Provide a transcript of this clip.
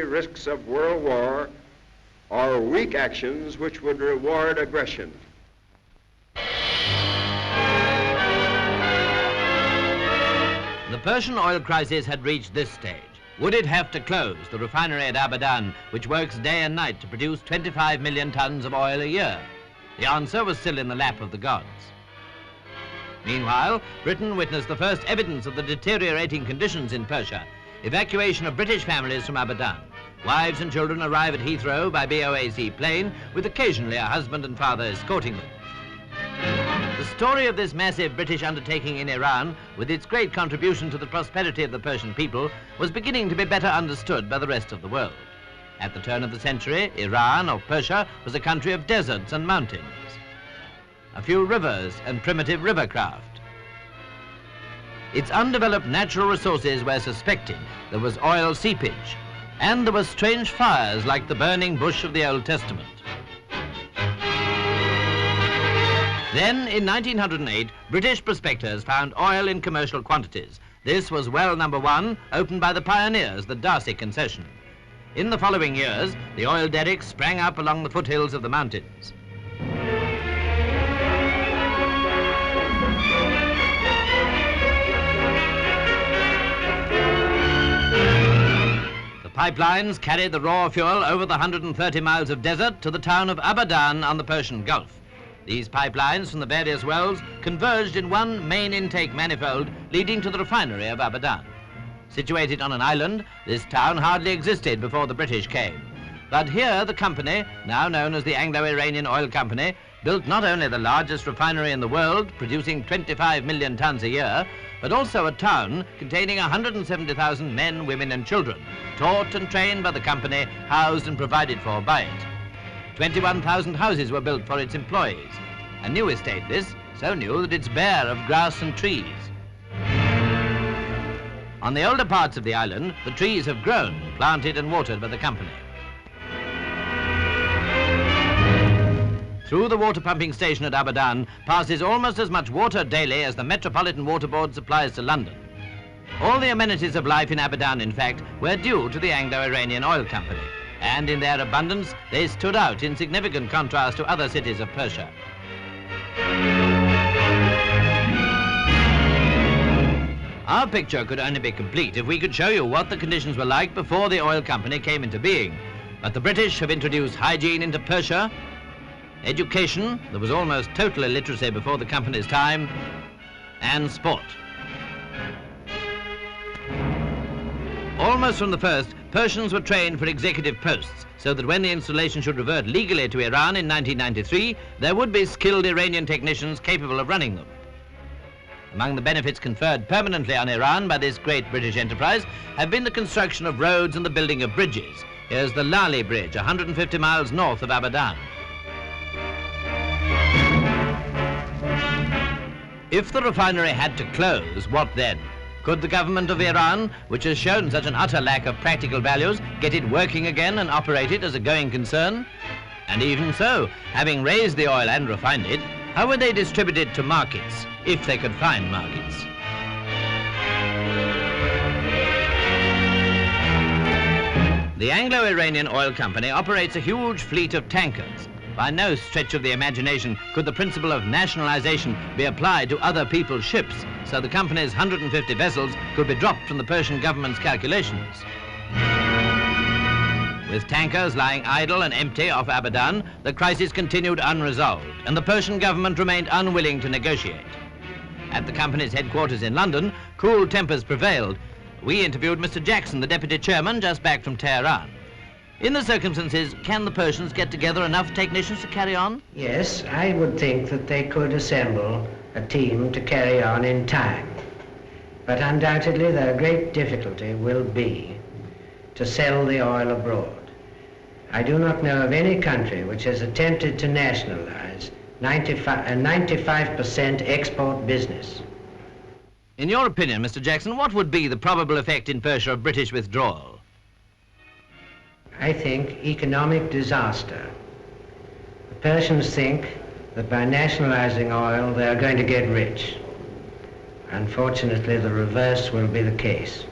risks of world war or weak actions which would reward aggression. The Persian oil crisis had reached this stage. Would it have to close the refinery at Abadan, which works day and night to produce 25 million tons of oil a year? The answer was still in the lap of the gods. Meanwhile, Britain witnessed the first evidence of the deteriorating conditions in Persia. Evacuation of British families from Abadan. Wives and children arrive at Heathrow by BOAC plane, with occasionally a husband and father escorting them. The story of this massive British undertaking in Iran, with its great contribution to the prosperity of the Persian people, was beginning to be better understood by the rest of the world. At the turn of the century, Iran, or Persia, was a country of deserts and mountains, a few rivers and primitive rivercraft. Its undeveloped natural resources were suspected. There was oil seepage, and there were strange fires like the burning bush of the Old Testament. Then, in 1908, British prospectors found oil in commercial quantities. This was well number 1, opened by the pioneers, the Darcy concession. In the following years, the oil derricks sprang up along the foothills of the mountains. The pipelines carried the raw fuel over the 130 miles of desert to the town of Abadan on the Persian Gulf. These pipelines from the various wells converged in one main intake manifold leading to the refinery of Abadan. Situated on an island, this town hardly existed before the British came. But here the company, now known as the Anglo-Iranian Oil Company, built not only the largest refinery in the world, producing 25 million tons a year, but also a town containing 170,000 men, women and children, taught and trained by the company, housed and provided for by it. 21,000 houses were built for its employees. A new estate this, so new that it's bare of grass and trees. On the older parts of the island, the trees have grown, planted and watered by the company. Through the water pumping station at Abadan passes almost as much water daily as the Metropolitan Water Board supplies to London. All the amenities of life in Abadan, in fact, were due to the Anglo-Iranian Oil Company, and in their abundance they stood out in significant contrast to other cities of Persia. Our picture could only be complete if we could show you what the conditions were like before the oil company came into being. But the British have introduced hygiene into Persia, education, there was almost total illiteracy before the company's time, and sport. Almost from the first, Persians were trained for executive posts, so that when the installation should revert legally to Iran in 1993, there would be skilled Iranian technicians capable of running them. Among the benefits conferred permanently on Iran by this great British enterprise have been the construction of roads and the building of bridges. Here's the Lali Bridge, 150 miles north of Abadan. If the refinery had to close, what then? Could the government of Iran, which has shown such an utter lack of practical values, get it working again and operate it as a going concern? And even so, having raised the oil and refined it, how would they distribute it to markets, if they could find markets? The Anglo-Iranian Oil Company operates a huge fleet of tankers. By no stretch of the imagination could the principle of nationalization be applied to other people's ships, so the company's 150 vessels could be dropped from the Persian government's calculations. With tankers lying idle and empty off Abadan, the crisis continued unresolved, and the Persian government remained unwilling to negotiate. At the company's headquarters in London, cool tempers prevailed. We interviewed Mr. Jackson, the deputy chairman, just back from Tehran. In the circumstances, can the Persians get together enough technicians to carry on? Yes, I would think that they could assemble a team to carry on in time. But undoubtedly their great difficulty will be to sell the oil abroad. I do not know of any country which has attempted to nationalize a 95% export business. In your opinion, Mr. Jackson, what would be the probable effect in Persia of British withdrawal? I think economic disaster. The Persians think that by nationalizing oil, they are going to get rich. Unfortunately, the reverse will be the case.